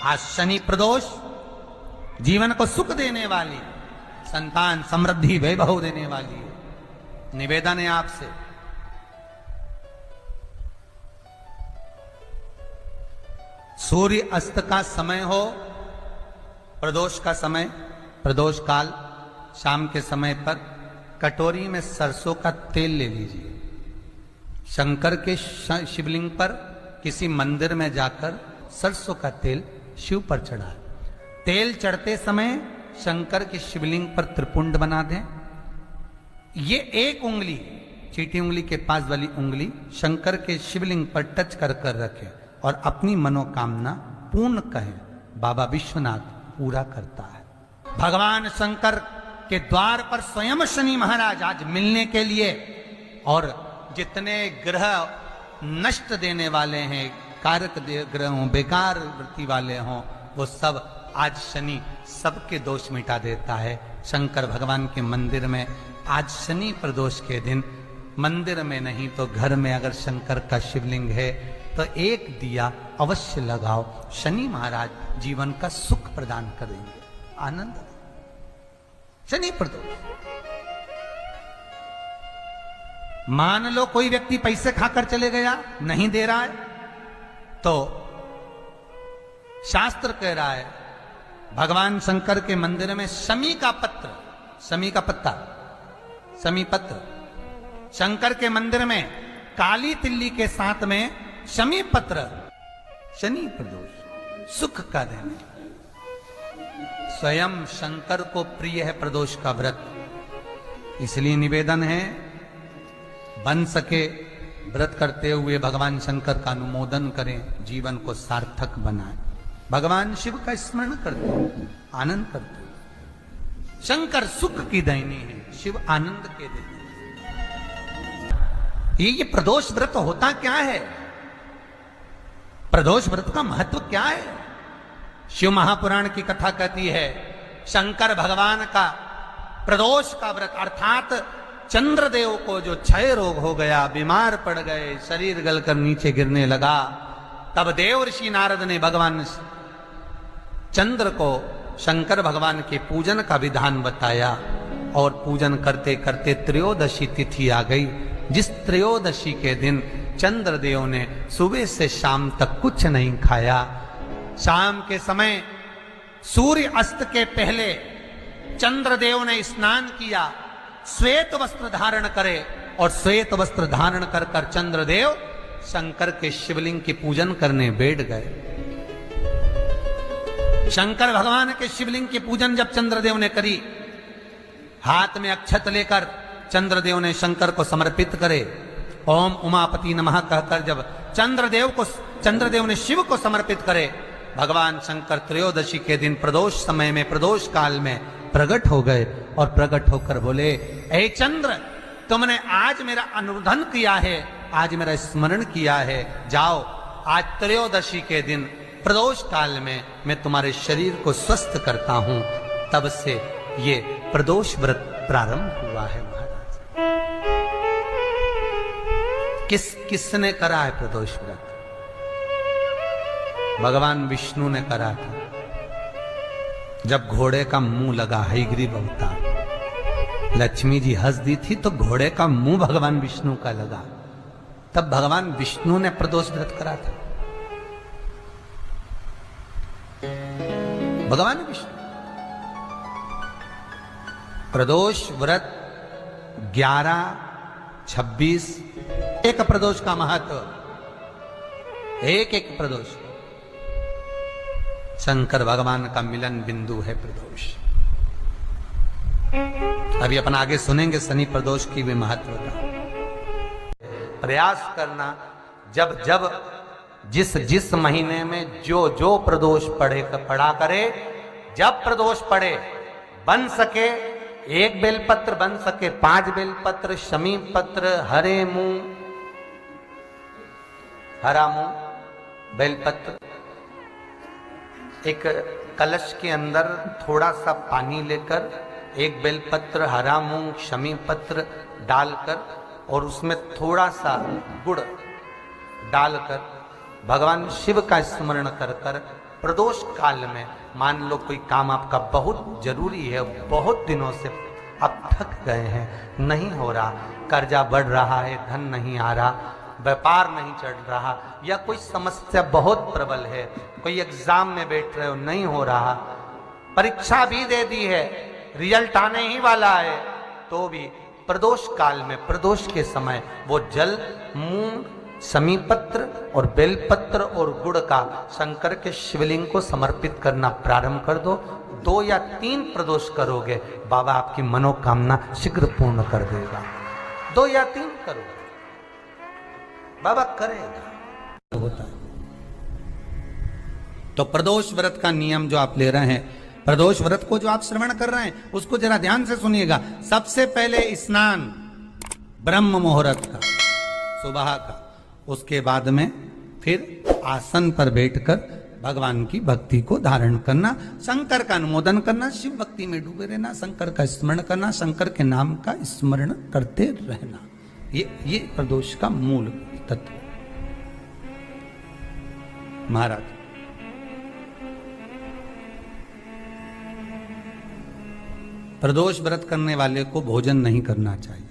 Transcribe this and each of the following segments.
आज शनि प्रदोष जीवन को सुख देने वाली, संतान समृद्धि वैभव देने वाली है। निवेदन है आपसे, सूर्य अस्त का समय हो, प्रदोष का समय, प्रदोष काल, शाम के समय पर कटोरी में सरसों का तेल ले लीजिए। शंकर के शिवलिंग पर किसी मंदिर में जाकर सरसों का तेल शिव पर चढ़ाए। तेल चढ़ते समय शंकर के शिवलिंग पर त्रिपुंड बना दें। ये एक उंगली, चीटी उंगली के पास वाली उंगली शंकर के शिवलिंग पर टच कर कर रखें और अपनी मनोकामना पूर्ण कहें। बाबा विश्वनाथ पूरा करता है। भगवान शंकर के द्वार पर स्वयं शनि महाराज आज मिलने के लिए, और जितने ग्रह नष्ट देने वाले हैं, कारक ग्रह हों, बेकार वृत्ति वाले हों, वो सब आज शनि सबके दोष मिटा देता है। शंकर भगवान के मंदिर में आज शनि प्रदोष के दिन, मंदिर में नहीं तो घर में अगर शंकर का शिवलिंग है तो एक दिया अवश्य लगाओ। शनि महाराज जीवन का सुख प्रदान करेंगे, आनंद। शनि प्रदोष, मान लो कोई व्यक्ति पैसे खाकर चले गया, नहीं दे रहा है, तो शास्त्र कह रहा है भगवान शंकर के मंदिर में शमी का पत्र, शमी का पत्ता, शमी पत्र, शंकर के मंदिर में काली तिल्ली के साथ में शमी पत्र, शनि प्रदोष सुख का देने। स्वयं शंकर को प्रिय है प्रदोष का व्रत, इसलिए निवेदन है बन सके व्रत करते हुए भगवान शंकर का अनुमोदन करें, जीवन को सार्थक बनाएं। भगवान शिव का स्मरण करते हैं, आनंद करते हैं। शंकर सुख की दैनी है, शिव आनंद के देनी है। ये प्रदोष व्रत होता क्या है? प्रदोष व्रत का महत्व क्या है? शिव महापुराण की कथा कहती है शंकर भगवान का प्रदोष का व्रत, अर्थात चंद्रदेव को जो क्षय रोग हो गया, बीमार पड़ गए, शरीर गलकर नीचे गिरने लगा, तब देव ऋषि नारद ने भगवान चंद्र को शंकर भगवान के पूजन का विधान बताया। और पूजन करते करते त्रयोदशी तिथि आ गई, जिस त्रयोदशी के दिन चंद्रदेव ने सुबह से शाम तक कुछ नहीं खाया। शाम के समय सूर्य अस्त के पहले चंद्रदेव ने स्नान किया, श्वेत वस्त्र धारण करे, और श्वेत वस्त्र धारण कर कर चंद्रदेव शंकर के शिवलिंग की पूजन करने बैठ गए। शंकर भगवान के शिवलिंग की पूजन जब चंद्रदेव ने करी, हाथ में अक्षत लेकर चंद्रदेव ने शंकर को समर्पित करे, ओम उमापति नमः कहकर जब चंद्रदेव ने शिव को समर्पित करे, भगवान शंकर त्रयोदशी के दिन प्रदोष समय में, प्रदोष काल में प्रकट हो गए और प्रकट होकर बोले, ऐ चंद्र, तुमने आज मेरा अनुरोधन किया है, आज मेरा स्मरण किया है, जाओ आज त्रयोदशी के दिन प्रदोष काल में मैं तुम्हारे शरीर को स्वस्थ करता हूं। तब से ये प्रदोष व्रत प्रारंभ हुआ है महाराज। किसने करा है प्रदोष व्रत? भगवान विष्णु ने करा था। जब घोड़े का मुंह लगा, हयग्रीव अवतार, लक्ष्मी जी हंस दी थी तो घोड़े का मुंह भगवान विष्णु का लगा, तब भगवान विष्णु ने प्रदोष व्रत करा था। भगवान विष्णु प्रदोष व्रत 11, 26 एक प्रदोष का महत्व, एक एक प्रदोष शंकर भगवान का मिलन बिंदु है प्रदोष। अभी अपन आगे सुनेंगे शनि प्रदोष की भी महत्वता। प्रयास करना, जब जब जिस महीने में जो प्रदोष पड़ा करे, जब प्रदोष पड़े, बन सके 1 बेलपत्र, बन सके 5 बेलपत्र, शमी पत्र, हरे मुंह, हरा मुंह, बेलपत्र, एक कलश के अंदर थोड़ा सा पानी लेकर 1 बेलपत्र, हरा मूंग, शमी पत्र डालकर और उसमें थोड़ा सा गुड़ डालकर भगवान शिव का स्मरण कर कर प्रदोष काल में, मान लो कोई काम आपका बहुत जरूरी है, बहुत दिनों से अब थक गए हैं, नहीं हो रहा, कर्जा बढ़ रहा है, धन नहीं आ रहा, व्यापार नहीं चढ़ रहा, या कोई समस्या बहुत प्रबल है, कोई एग्जाम में बैठ रहे हो नहीं हो रहा, परीक्षा भी दे दी है, रिजल्ट आने ही वाला है, तो भी प्रदोष काल में, प्रदोष के समय वो जल, मूंग, समीपत्र और बेलपत्र और गुड़ का शंकर के शिवलिंग को समर्पित करना प्रारंभ कर दो। 2 या 3 प्रदोष करोगे, बाबा आपकी मनोकामना शीघ्र पूर्ण कर देगा। 2 या 3 करो, बाबा करेगा, होता है। तो प्रदोष व्रत का नियम जो आप ले रहे हैं, प्रदोष व्रत को जो आप श्रवण कर रहे हैं, उसको जरा ध्यान से सुनिएगा। सबसे पहले स्नान ब्रह्म मुहूर्त का, सुबह का, उसके बाद में फिर आसन पर बैठकर भगवान की भक्ति को धारण करना, शंकर का अनुमोदन करना, शिव भक्ति में डूबे रहना, शंकर का स्मरण करना, शंकर के नाम का स्मरण करते रहना। ये प्रदोष का मूल तत्व। महाराज प्रदोष व्रत करने वाले को भोजन नहीं करना चाहिए,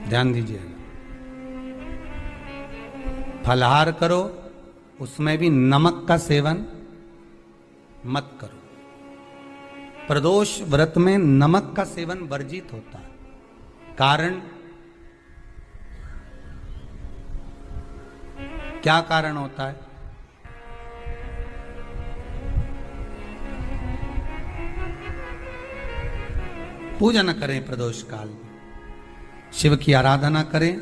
ध्यान दीजिएगा। फलाहार करो, उसमें भी नमक का सेवन मत करो। प्रदोष व्रत में नमक का सेवन वर्जित होता है। कारण क्या कारण होता है? पूजन करें प्रदोष काल में, शिव की आराधना करें,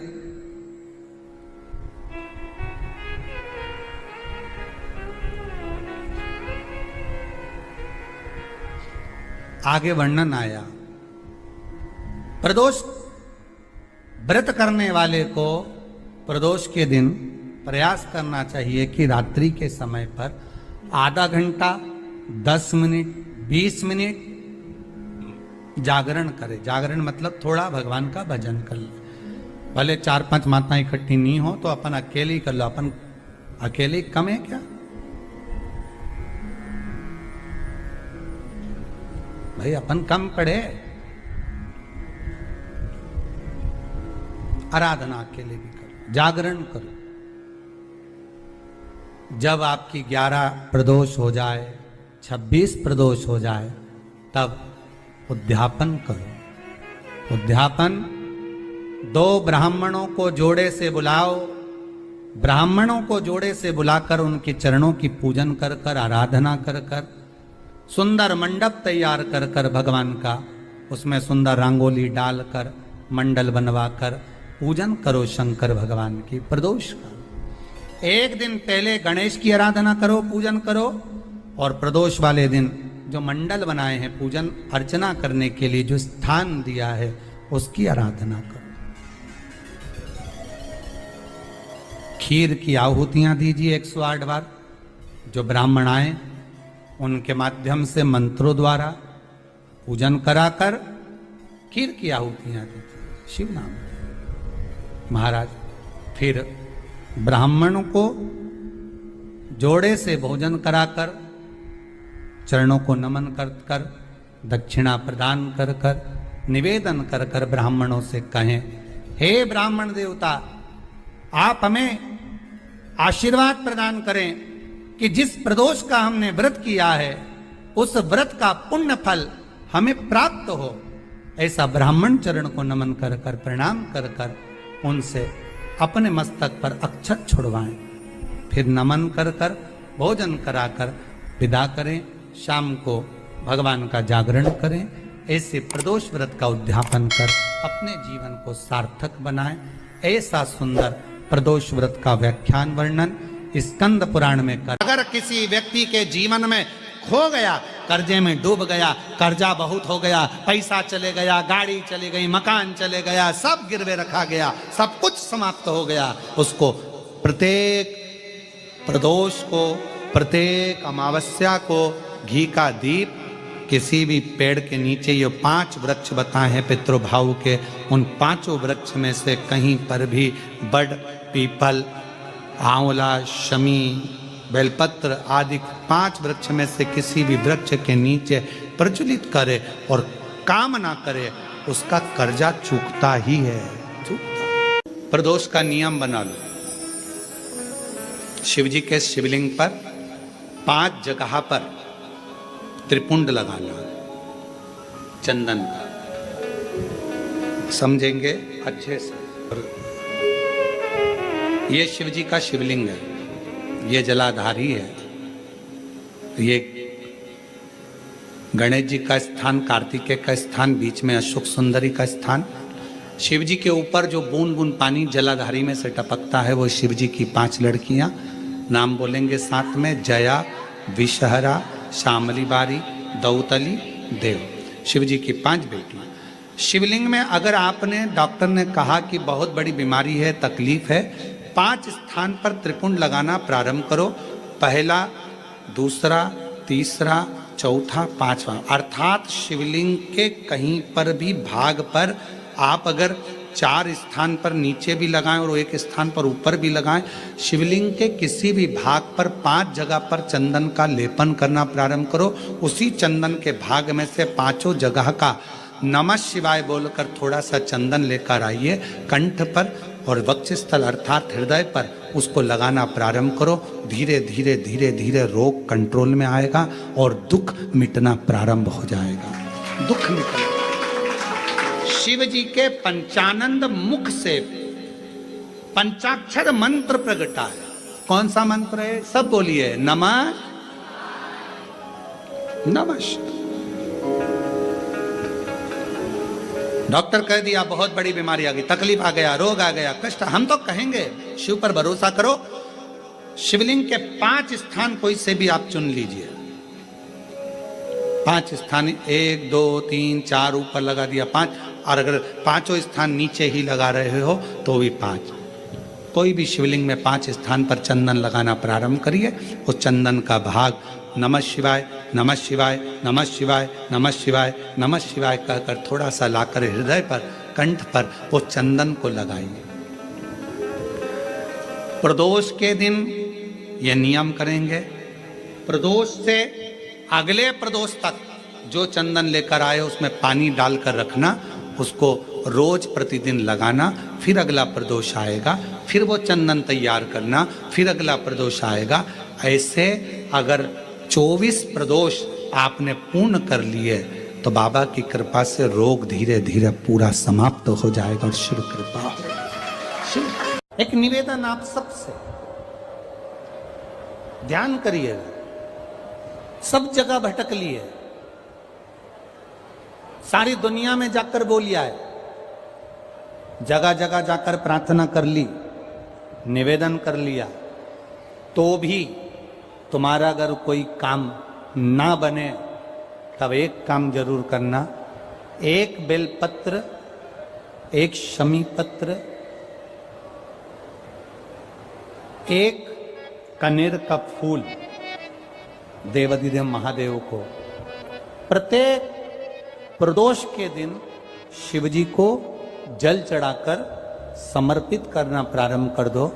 आगे वर्णन आया। प्रदोष व्रत करने वाले को प्रदोष के दिन प्रयास करना चाहिए कि रात्रि के समय पर आधा घंटा, 10 मिनट, 20 मिनट जागरण करे। जागरण मतलब थोड़ा भगवान का भजन कर ले। भले 4-5 माताएं इकट्ठी नहीं हो तो अपन अकेले ही कर लो। अपन अकेले कम है क्या भाई? अपन कम पढ़े, आराधना अकेले भी करो, जागरण करो। जब आपकी 11 प्रदोष हो जाए, 26 प्रदोष हो जाए, तब उद्यापन करो। उद्यापन 2 ब्राह्मणों को जोड़े से बुलाओ, ब्राह्मणों को जोड़े से बुलाकर उनके चरणों की पूजन कर कर, आराधना कर कर, सुंदर मंडप तैयार कर कर भगवान का, उसमें सुंदर रंगोली डालकर, मंडल बनवाकर पूजन करो शंकर भगवान की प्रदोष का। एक दिन पहले गणेश की आराधना करो, पूजन करो, और प्रदोष वाले दिन जो मंडल बनाए हैं पूजन अर्चना करने के लिए, जो स्थान दिया है, उसकी आराधना करो। खीर की आहुतियां दीजिए 108 बार। जो ब्राह्मण आए उनके माध्यम से मंत्रों द्वारा पूजन कराकर खीर की आहुतियां दीजिए शिव नाम। महाराज फिर ब्राह्मणों को जोड़े से भोजन कराकर, चरणों को नमन कर कर, दक्षिणा प्रदान कर कर, निवेदन कर कर ब्राह्मणों से कहें, हे ब्राह्मण देवता, आप हमें आशीर्वाद प्रदान करें कि जिस प्रदोष का हमने व्रत किया है, उस व्रत का पुण्य फल हमें प्राप्त हो। ऐसा ब्राह्मण चरण को नमन कर कर, प्रणाम कर कर उनसे अपने मस्तक पर अक्षत छुड़वाएं। फिर नमन कर कर, भोजन कराकर विदा करें। शाम को भगवान का जागरण करें। ऐसे प्रदोष व्रत का उद्यापन कर अपने जीवन को सार्थक बनाएं। ऐसा सुंदर प्रदोष व्रत का व्याख्यान वर्णन स्कंद पुराण में कर। अगर किसी व्यक्ति के जीवन में खो गया, कर्जे में डूब गया, कर्जा बहुत हो गया, पैसा चले गया, गाड़ी चली गई, मकान चले गया, सब गिरवे रखा गया, सब कुछ समाप्त हो गया, उसको प्रत्येक प्रदोष को, प्रत्येक अमावस्या को घी का दीप किसी भी पेड़ के नीचे ये 5 वृक्ष बताए हैं पितृभाव के, उन 5 वृक्ष में से कहीं पर भी बड़, पीपल, आंवला, शमी, बेलपत्र आदि 5 वृक्ष में से किसी भी वृक्ष के नीचे प्रज्वलित करे और काम ना करे, उसका कर्जा चूकता ही है, चूकता। प्रदोष का नियम बना लो। शिव जी के शिवलिंग पर 5 जगह पर त्रिपुंड लगाना चंदन का, समझेंगे अच्छे से। ये शिव जी का शिवलिंग है, ये जलाधारी है, ये गणेश जी का स्थान, कार्तिकेय का स्थान, बीच में अशोक सुंदरी का स्थान। शिव जी के ऊपर जो बूंद बूंद पानी जलाधारी में से टपकता है वो शिव जी की 5 लड़कियां, नाम बोलेंगे साथ में, जया, विषहरा, श्यामली बारी, दौतली, देव। शिव जी की 5 बेटियां। शिवलिंग में अगर आपने, डॉक्टर ने कहा कि बहुत बड़ी बीमारी है, तकलीफ है, 5 स्थान पर त्रिपुंड लगाना प्रारंभ करो। पहला, दूसरा, तीसरा, चौथा, 5वां, अर्थात शिवलिंग के कहीं पर भी भाग पर आप अगर 4 स्थान पर नीचे भी लगाएं और 1 स्थान पर ऊपर भी लगाएं, शिवलिंग के किसी भी भाग पर 5 जगह पर चंदन का लेपन करना प्रारंभ करो। उसी चंदन के भाग में से 5 जगह का नमः शिवाय बोलकर थोड़ा सा चंदन लेकर आइए, कंठ पर और वक्षस्थल अर्थात हृदय पर उसको लगाना प्रारंभ करो। धीरे धीरे धीरे धीरे रोग कंट्रोल में आएगा और दुख मिटना प्रारंभ हो जाएगा। दुख मिटना। शिव जी के पंचानंद मुख से पंचाक्षर मंत्र प्रगटा है। कौन सा मंत्र है? सब बोलिए, नमः नमः। डॉक्टर कह दिया बहुत बड़ी बीमारी आ गई, तकलीफ आ गया, रोग आ गया, कष्ट, हम तो कहेंगे शिव पर भरोसा करो। शिवलिंग के 5 स्थान कोई से भी आप चुन लीजिए। 5 स्थान, 1 2 3 4 ऊपर लगा दिया 5, और अगर 5 स्थान नीचे ही लगा रहे हो तो भी 5। कोई भी शिवलिंग में 5 स्थान पर चंदन लगाना प्रारंभ करिए। उस चंदन का भाग नमः शिवाय, नमः शिवाय, नमः शिवाय, नमः शिवाय, नमः शिवाय कहकर थोड़ा सा लाकर हृदय पर, कंठ पर वो चंदन को लगाइए। प्रदोष के दिन ये नियम करेंगे। प्रदोष से अगले प्रदोष तक जो चंदन लेकर आए उसमें पानी डालकर रखना, उसको रोज प्रतिदिन लगाना। फिर अगला प्रदोष आएगा, फिर वो चंदन तैयार करना, फिर अगला प्रदोष आएगा। ऐसे अगर 24 प्रदोष आपने पूर्ण कर लिए तो बाबा की कृपा से रोग धीरे धीरे पूरा समाप्त हो जाएगा और शिव कृपा होगा। एक निवेदन आप सबसे, ध्यान करिएगा। सब जगह भटक लिए, सारी दुनिया में जाकर बोलिया है, जगह जगह जाकर प्रार्थना कर ली, निवेदन कर लिया, तो भी तुम्हारा अगर कोई काम ना बने तब एक काम जरूर करना। 1 बेलपत्र, 1 शमी पत्र, 1 कनेर का फूल देवाधिदेव महादेव को प्रत्येक प्रदोष के दिन शिवजी को जल चढ़ाकर समर्पित करना प्रारंभ कर दो।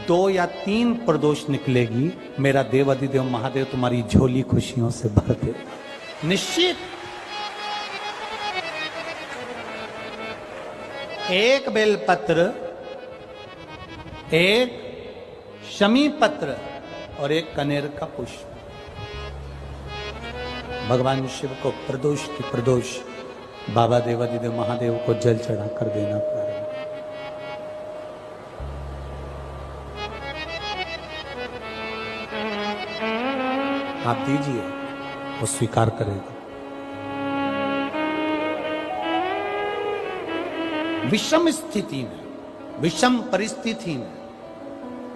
2 या 3 प्रदोष निकलेगी, मेरा देवाधिदेव महादेव तुम्हारी झोली खुशियों से भर दे निश्चित। 1 बेलपत्र, 1 शमी पत्र और 1 कनेर का पुष्प भगवान शिव को प्रदोष की प्रदोष बाबा देवाधिदेव महादेव को जल चढ़ाकर देना प्रारंभ। आप दीजिए, वो स्वीकार करेगा। विषम स्थिति में, विषम परिस्थिति में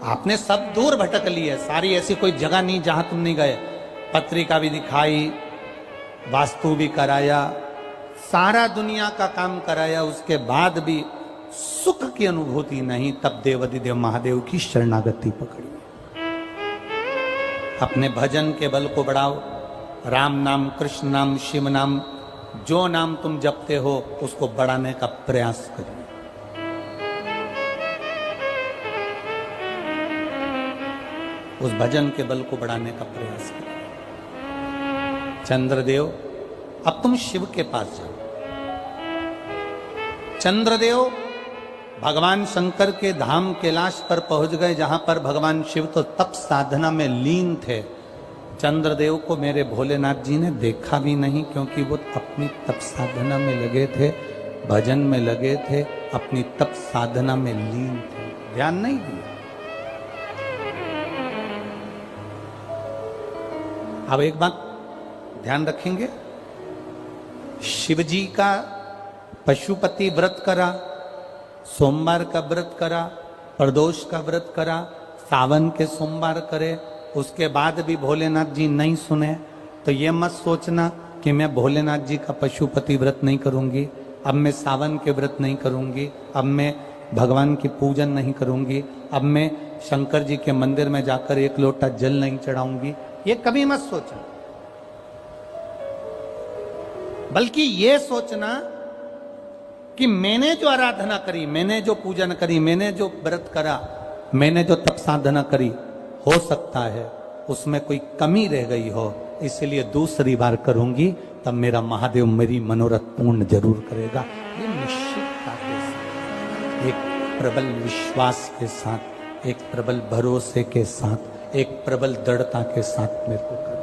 आपने सब दूर भटक ली है, सारी ऐसी कोई जगह नहीं जहां तुम नहीं गए। पत्रिका भी दिखाई, वास्तु भी कराया, सारा दुनिया का काम कराया, उसके बाद भी सुख की अनुभूति नहीं। तब देवाधिदेव महादेव की शरणागति पकड़ी। अपने भजन के बल को बढ़ाओ, राम नाम, कृष्ण नाम, शिव नाम, जो नाम तुम जपते हो उसको बढ़ाने का प्रयास करिए। उस भजन के बल को बढ़ाने का प्रयास करिए। चंद्रदेव, अब तुम शिव के पास जाओ। चंद्रदेव भगवान शंकर के धाम कैलाश पर पहुंच गए, जहां पर भगवान शिव तो तप साधना में लीन थे। चंद्रदेव को मेरे भोलेनाथ जी ने देखा भी नहीं, क्योंकि वो अपनी तप साधना में लगे थे, भजन में लगे थे, अपनी तप साधना में लीन थे, ध्यान नहीं दिया। अब एक बात ध्यान रखेंगे, शिव जी का पशुपति व्रत करा, सोमवार का व्रत करा, प्रदोष का व्रत करा, सावन के सोमवार करे, उसके बाद भी भोलेनाथ जी नहीं सुने, तो ये मत सोचना कि मैं भोलेनाथ जी का पशुपति व्रत नहीं करूंगी, अब मैं सावन के व्रत नहीं करूंगी, अब मैं भगवान की पूजन नहीं करूंगी, अब मैं शंकर जी के मंदिर में जाकर एक लोटा जल नहीं चढ़ाऊंगी। ये कभी मत सोचना, बल्कि ये सोचना कि मैंने जो आराधना करी, मैंने जो पूजन करी, मैंने जो व्रत करा, मैंने जो तप साधना करी, हो सकता है उसमें कोई कमी रह गई हो, इसलिए दूसरी बार करूंगी, तब मेरा महादेव मेरी मनोरथ पूर्ण जरूर करेगा। ये निश्चितता के साथ, एक प्रबल विश्वास के साथ, एक प्रबल भरोसे के साथ, एक प्रबल दृढ़ता के साथ मेरे को करना।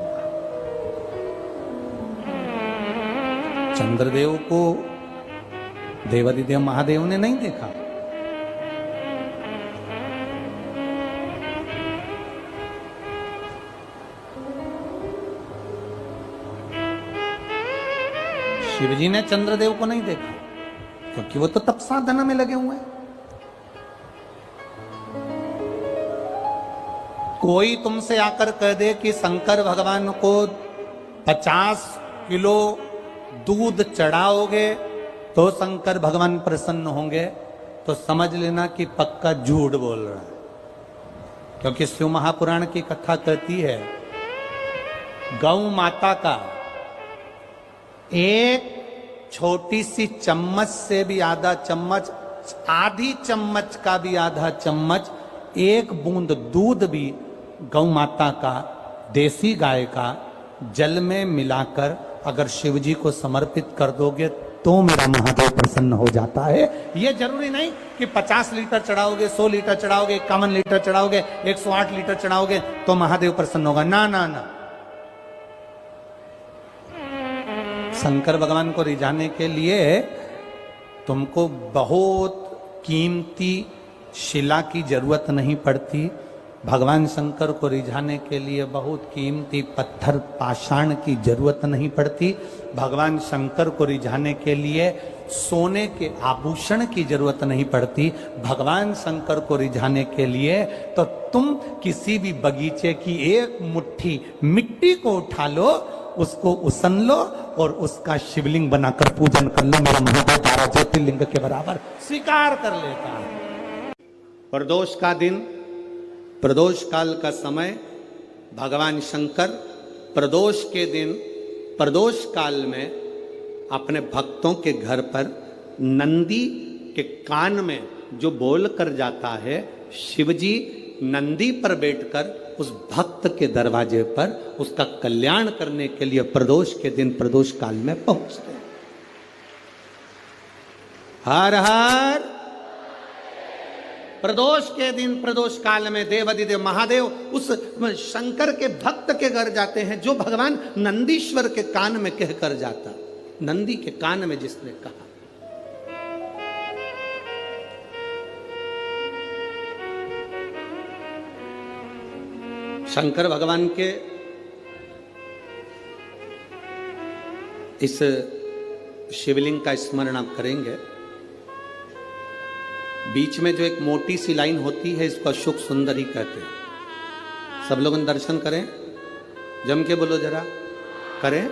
चंद्रदेव को देवादिदेव महादेव ने नहीं देखा, शिवजी ने चंद्रदेव को नहीं देखा, क्योंकि वो तो तप साधना में लगे हुए हैं। कोई तुमसे आकर कह दे कि शंकर भगवान को 50 किलो दूध चढ़ाओगे तो शंकर भगवान प्रसन्न होंगे, तो समझ लेना कि पक्का झूठ बोल रहा है। क्योंकि शिव महापुराण की कथा कहती है, गौ माता का एक छोटी सी चम्मच से भी आधा चम्मच, आधी चम्मच का भी आधा चम्मच, एक बूंद दूध भी गौ माता का, देसी गाय का जल में मिलाकर अगर शिव जी को समर्पित कर दोगे तो मेरा महादेव प्रसन्न हो जाता है। यह जरूरी नहीं कि 50 लीटर चढ़ाओगे, 100 लीटर चढ़ाओगे, 51 लीटर चढ़ाओगे, 108 लीटर चढ़ाओगे तो महादेव प्रसन्न होगा। ना ना ना, शंकर भगवान को रिझाने के लिए तुमको बहुत कीमती शिला की जरूरत नहीं पड़ती। भगवान शंकर को रिझाने के लिए बहुत कीमती पत्थर पाषाण की जरूरत नहीं पड़ती। भगवान शंकर को रिझाने के लिए सोने के आभूषण की जरूरत नहीं पड़ती। भगवान शंकर को रिझाने के लिए तो तुम किसी भी बगीचे की एक मुट्ठी मिट्टी को उठा लो, उसको उसन लो और उसका शिवलिंग बनाकर पूजन कर लो। मेरा महादेव 12 ज्योतिर्लिंग के बराबर स्वीकार कर लेता है। प्रदोष का दिन, प्रदोष काल का समय, भगवान शंकर प्रदोष के दिन, प्रदोष काल में अपने भक्तों के घर पर नंदी के कान में जो बोल कर जाता है, शिवजी नंदी पर बैठकर उस भक्त के दरवाजे पर उसका कल्याण करने के लिए प्रदोष के दिन, प्रदोष काल में पहुंचते हैं। हर हर प्रदोष के दिन, प्रदोष काल में देवादिदेव महादेव उस शंकर के भक्त के घर जाते हैं, जो भगवान नंदीश्वर के कान में कहकर जाता। नंदी के कान में जिसने कहा, शंकर भगवान के इस शिवलिंग का स्मरण आप करेंगे। बीच में जो एक मोटी सी लाइन होती है, इसको अशोक सुंदरी कहते हैं। सब लोग दर्शन करें, जम के बोलो जरा, करें।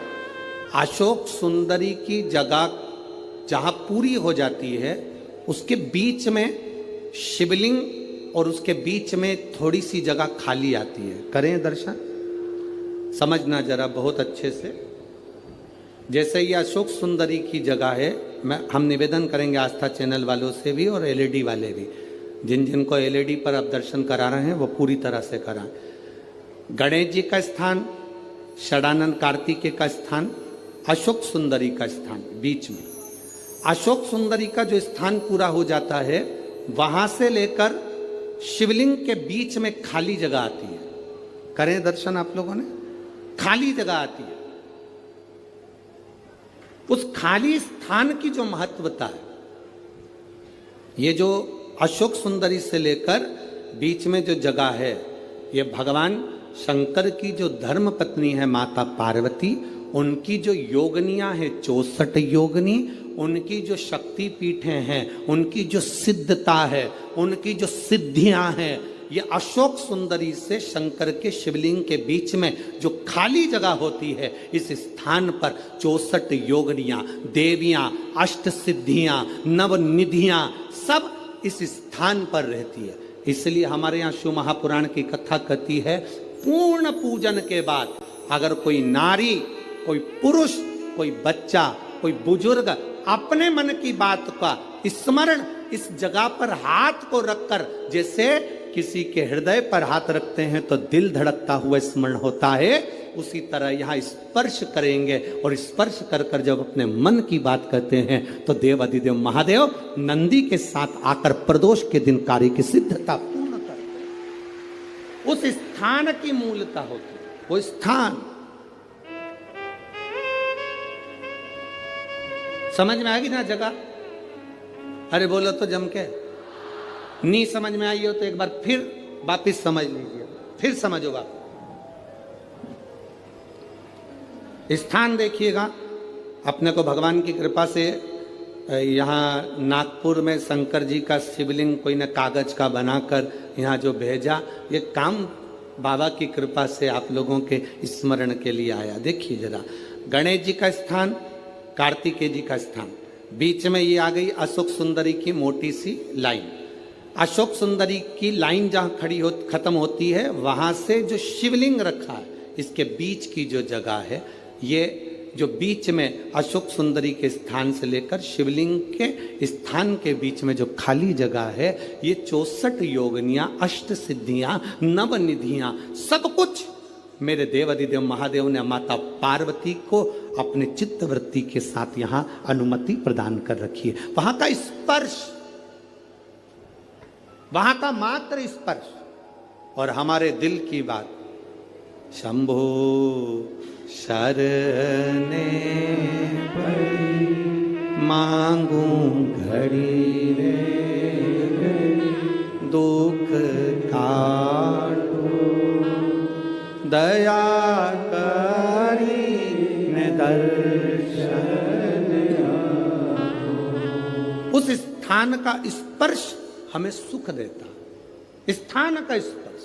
अशोक सुंदरी की जगह जहां पूरी हो जाती है, उसके बीच में शिवलिंग और उसके बीच में थोड़ी सी जगह खाली आती है। करें दर्शन। समझना जरा बहुत अच्छे से। जैसे ये अशोक सुंदरी की जगह है, हम निवेदन करेंगे आस्था चैनल वालों से भी और एलईडी वाले भी, जिन जिनको एलईडी पर आप दर्शन करा रहे हैं वो पूरी तरह से कराएं। गणेश जी का स्थान, षडानंद कार्तिकेय का स्थान, अशोक सुंदरी का स्थान बीच में। अशोक सुंदरी का जो स्थान पूरा हो जाता है, वहां से लेकर शिवलिंग के बीच में खाली जगह आती है। करें दर्शन आप लोगों ने, खाली जगह आती है। उस खाली स्थान की जो महत्वता है, ये जो अशोक सुंदरी से लेकर बीच में जो जगह है, ये भगवान शंकर की जो धर्म पत्नी है माता पार्वती, उनकी जो योगनियां हैं 64 योगनी, उनकी जो शक्ति पीठें हैं, उनकी जो सिद्धता है, उनकी जो सिद्धियां हैं, ये अशोक सुंदरी से शंकर के शिवलिंग के बीच में जो खाली जगह होती है, इस स्थान पर 64 योगनियां, देवियां, अष्ट सिद्धियां, नवनिधियां सब इस स्थान पर रहती है। इसलिए हमारे यहाँ शिव महापुराण की कथा कहती है, पूर्ण पूजन के बाद अगर कोई नारी, कोई पुरुष, कोई बच्चा, कोई बुजुर्ग अपने मन की बात का स्मरण इस जगह पर हाथ को रखकर, जैसे किसी के हृदय पर हाथ रखते हैं तो दिल धड़कता हुआ स्मरण होता है, उसी तरह यहाँ स्पर्श करेंगे और स्पर्श कर कर जब अपने मन की बात कहते हैं तो देव अधिदेव महादेव नंदी के साथ आकर प्रदोष के दिन कार्य की सिद्धता पूर्ण करते हैं। उस स्थान की मूलता होती है, वो स्थान समझ में आएगी ना जगह। अरे बोलो तो जम के, नहीं समझ में आई हो तो एक बार फिर वापिस समझ लीजिए, फिर समझोगा। स्थान देखिएगा, अपने को भगवान की कृपा से यहाँ नागपुर में शंकर जी का शिवलिंग कोई ने कागज का बनाकर यहाँ जो भेजा, ये काम बाबा की कृपा से आप लोगों के स्मरण के लिए आया। देखिए जरा, गणेश जी का स्थान, कार्तिकेय जी का स्थान, बीच में ये आ गई अशोक सुंदरी की मोटी सी लाइन। अशोक सुंदरी की लाइन जहां खत्म होती है, वहां से जो शिवलिंग रखा है, इसके बीच की जो जगह है, ये जो बीच में अशोक सुंदरी के स्थान से लेकर शिवलिंग के स्थान के बीच में जो खाली जगह है, ये 64 योगनियां, अष्ट सिद्धियां, नवनिधियां, सब कुछ मेरे देव अधिदेव महादेव ने माता पार्वती को अपने चित्तवृत्ति के साथ यहां अनुमति प्रदान कर रखी है। वहां का स्पर्श, वहां का मात्र स्पर्श और हमारे दिल की बात, शंभो शरणे पड़ी मांगू घड़ी रे दुख काटो दया करी ने दर्शन। उस स्थान का स्पर्श हमें सुख देता, स्थान का स्पर्श।